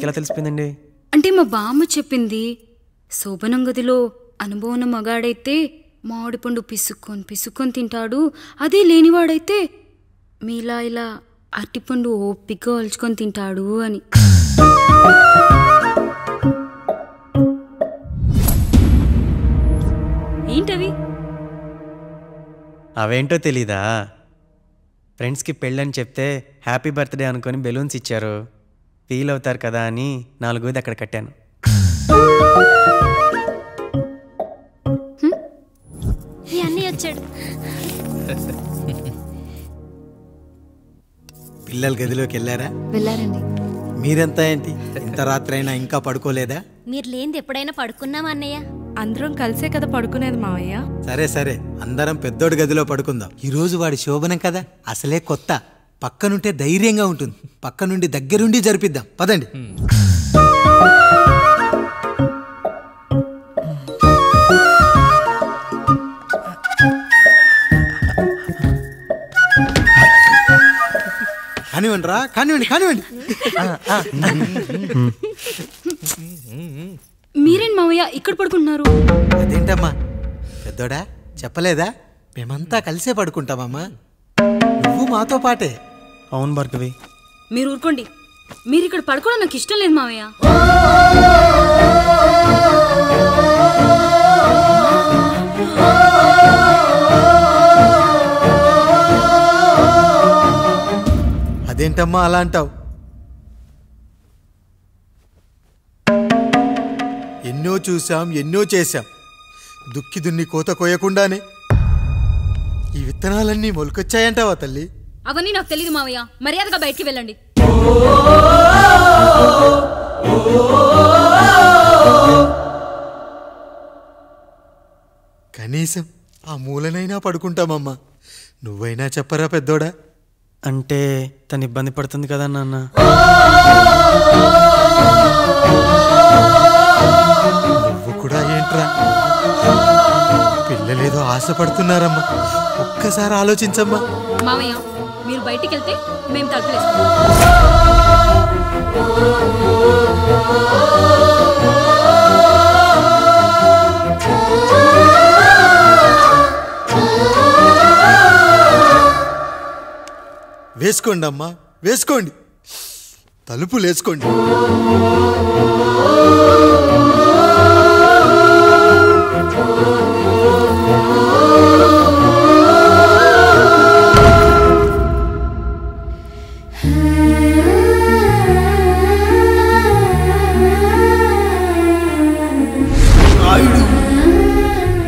మీకెలా తెలిసిపోయిందండి? అంటే మా బామ్మ చెప్పింది. శోభనం గదిలో అనుభవం మగాడైతే మామిడి పండు పిసుక్కొని తింటాడు, అదే లేనివాడైతే మీలా ఇలా అరటిపండు ఓపిగ్గా ఒలుచుకొని తింటాడు అని. ఏంటవి? అవేంటో తెలీదా? ఫ్రెండ్స్కి పెళ్ళని చెప్తే హ్యాపీ బర్త్డే అనుకొని బెలూన్స్ ఇచ్చారు, ఫీల్ అవుతారు కదా అని 4 అక్కడ కట్టాను. వచ్చాడు. పిల్లల గదిలోకి వెళ్ళారండి. మీరెంత ఏంటి ఇంత రాత్రి అయినా ఇంకా పడుకోలేదా? మీరు లేనిది ఎప్పుడైనా పడుకున్నామా అన్నయ్య? అందరం కలిసే కదా పడుకునేది మావయ్య. సరే అందరం పెద్దోడి గదిలో పడుకుందాం. ఈ రోజు వాడి శోభనం కదా, అసలే కొత్త. పక్కనుంటే ధైర్యంగా ఉంటుంది, పక్క నుండి దగ్గరుండి జరిపిద్దాం. పదండి. కానివ్వండి. మీరేం మావయ్య ఇక్కడ పడుకుంటున్నారు? అదేంటమ్మా పెద్దోడా, చెప్పలేదా? మేమంతా కలిసే పడుకుంటామమ్మా, నువ్వు మాతో పాటే. అవును భార్గవి. మీరు ఊరుకోండి, మీరు ఇక్కడ పడుకోవడం నాకు ఇష్టం లేదు మావయ్య. అదేంటమ్మా అలా అంటావు? ఎన్నో చూసాం, ఎన్నో చేశాం. దుక్కి దున్ని కోత కోయకుండానే ఈ విత్తనాలన్నీ మొలకొచ్చాయంటావా తల్లి? అవన్నీ నాకు తెలియదు మావయ్య, మర్యాదగా బయటికి వెళ్ళండి. కనీసం ఆ మూలనైనా పడుకుంటామమ్మా, నువ్వైనా చెప్పరా పెద్దోడా? అంటే తను ఇబ్బంది పడుతుంది కదా నాన్న. నువ్వు కూడా ఏంట్రా, పిల్లలేదో ఆశపడుతున్నారమ్మా, ఒక్కసారి ఆలోచించమ్మా. మావయ్య మీరు బయటికి వెళ్తే మేము తలుపులేస్తాం. వేసుకోండి అమ్మా, వేసుకోండి, తలుపులు వేసుకోండి.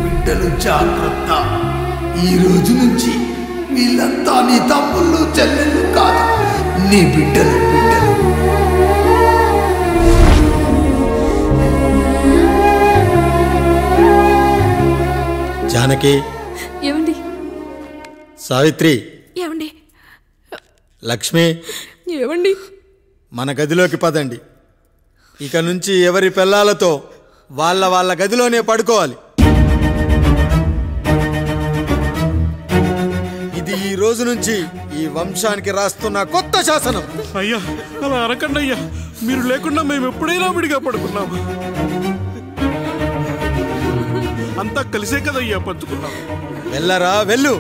బిడ్డలు జాగ్రత్త, ఈ రోజు నుంచి వీళ్ళంతా నీ తమ్ముళ్ళు చెల్లెళ్ళు కాదు, నీ బిడ్డలు. జానకి, ఏమండి? సావిత్రి, ఏమండి? లక్ష్మి, ఏమండి? మన గదిలోకి పదండి. ఇక నుంచి ఎవరి పిల్లలతో వాళ్ళ గదిలోనే పడుకోవాలి. ఇది ఈ రోజు నుంచి ఈ వంశానికి రాస్తున్న కొత్త శాసనం. అయ్యా అలా అనకండి అయ్యా, మీరు లేకుండా మేము ఎప్పుడైనా విడిగా పడుకున్నాం. అంతా కలిసే కదయ్యా పంచుకున్నాం. వెళ్ళరా వెళ్ళు,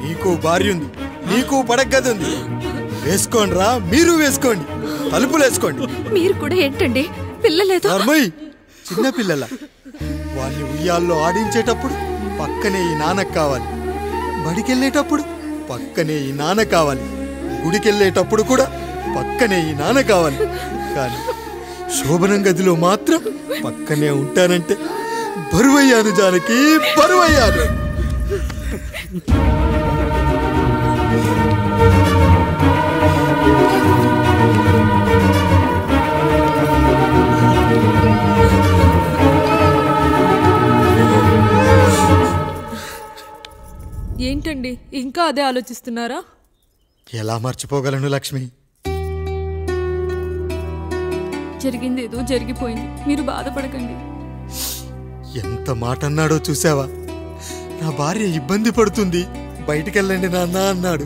నీకు భార్య ఉంది, నీకు పడగది ఉంది. వేసుకోండి రా, మీరు వేసుకోండి, తలుపులు వేసుకోండి. మీరు కూడా ఏంటండి పిల్లలేదు? చిన్న పిల్లల వాళ్ళని ఉయ్యాల్లో ఆడించేటప్పుడు పక్కనే ఈ నాన్నకు కావాలి, బడికెళ్ళేటప్పుడు పక్కనే ఈ నాన్న కావాలి, గుడికెళ్ళేటప్పుడు కూడా పక్కనే ఈ నాన్న కావాలి. కానీ శోభనం గదిలో మాత్రం పక్కనే ఉంటానంటే బరువయ్యాను జానకి, బరువయ్యాను. ఏంటండి ఇంకా అదే ఆలోచిస్తున్నారా? ఎలా మర్చిపోగలను లక్ష్మి? జరిగింది ఏదో జరిగిపోయింది, మీరు బాధపడకండి. ఎంత మాట అన్నాడో చూసావా? నా భార్య ఇబ్బంది పడుతుంది, బయటికెళ్ళండి నాన్న అన్నాడు.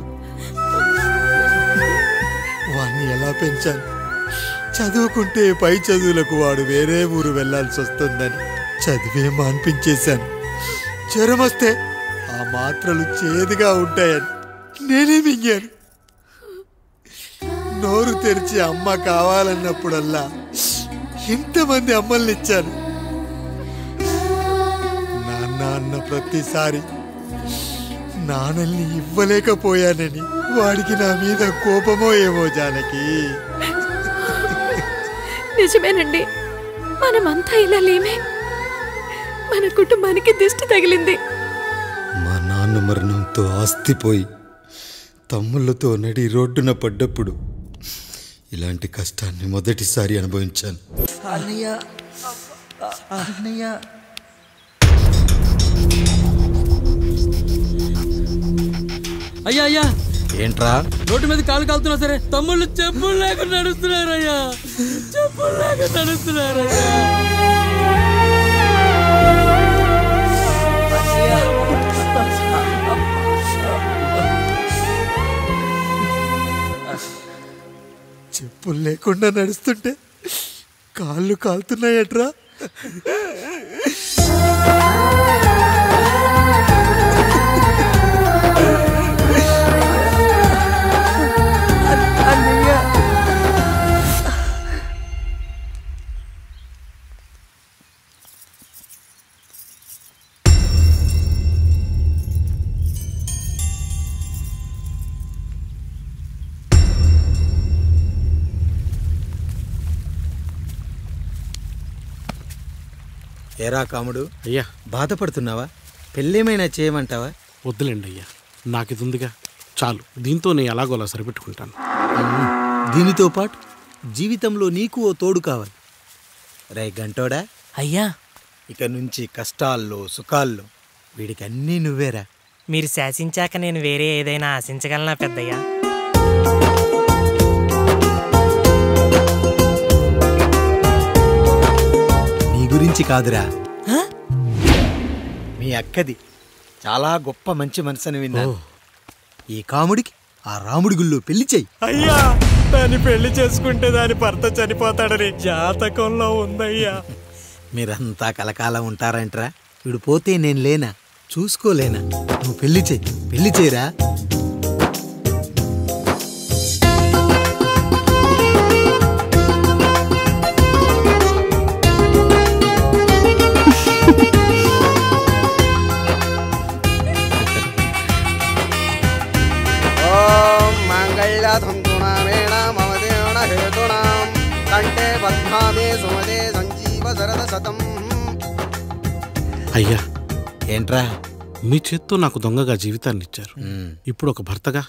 వాణ్ణి ఎలా పెంచాను, చదువుకుంటే పై చదువులకు వాడు వేరే ఊరు వెళ్లాల్సి వస్తుందని చదివే మాన్పించేశాను. జ్వరం వస్తే ఆ మాత్రలు చేదుగా ఉంటాయని నేనే మింగాను. నోరు తెరిచి అమ్మ కావాలన్నప్పుడల్లా ఇంతమంది అమ్మల్ని ఇచ్చాను. నాన్న అన్న ప్రతిసారి నాన్నల్ని ఇవ్వలేకపోయానని వాడికి నా మీద కోపమో ఏమో జానకి. నిజమేనండి, మనమంతా ఇలా లేమే. మన కుటుంబానికి దిష్టి తగిలింది. మా నాన్న మరణంతో ఆస్తిపోయి తమ్ముళ్ళతో నడి రోడ్డున పడ్డప్పుడు ఇలాంటి కష్టాన్ని మొదటిసారి అనుభవించాను. అయ్యా అయ్యా, ఏంట్రా రోడ్డు మీద కాలు కాలుతున్నా సరే తమ్ముళ్ళు చెప్పులు లేకుండా నడుస్తున్నారయ్యా, చెప్పులు లేకుండా నడుస్తున్నారయ్యా. చెప్పులు లేకుండా నడుస్తుంటే కాళ్ళు కాలుతున్నాయట్రా. ఏరా కాముడు, అయ్యా బాధపడుతున్నావా? పెళ్ళేమైనా చేయమంటావా? వద్దులేండి అయ్యా, నాకు ఇది ఉందిగా చాలు, దీంతో నేను ఎలాగోలా సరిపెట్టుకుంటాను. దీనితో పాటు జీవితంలో నీకు ఓ తోడు కావాలి. రే గంటోడా అయ్యా, ఇక నుంచి కష్టాల్లో సుఖాల్లో వీడికి అన్నీ నువ్వేరా. మీరు శాసించాక నేను వేరే ఏదైనా ఆశించగలనా పెద్దయ్యా? నీ గురించి కాదురా, మీ అక్కది చాలా గొప్ప మంచి మనసుని విన్నాను. ఈ కాముడికి ఆ రాముడి గుళ్ళో పెళ్లి చెయ్యి. అయ్యా, దాన్ని పెళ్లి చేసుకుంటే దాని భర్త చనిపోతాడని జాతకంలో ఉందయ్యా. మీరంతా కలకాలం ఉంటారంట్రా. వీడు పోతే నేను లేనా, చూసుకోలేనా? నువ్వు పెళ్లి చెయ్యి, పెళ్లి చేయరా. అయ్యా, ఏంట్రా? మీ చేత్తో నాకు దొంగగా జీవితాన్ని ఇచ్చారు, ఇప్పుడు ఒక భర్తగా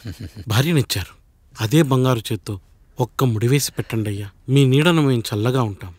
భార్యనిచ్చారు. అదే బంగారు చేత్తో ఒక్క ముడివేసి పెట్టండి అయ్యా, మీ నీడను మేము చల్లగా ఉంటాం.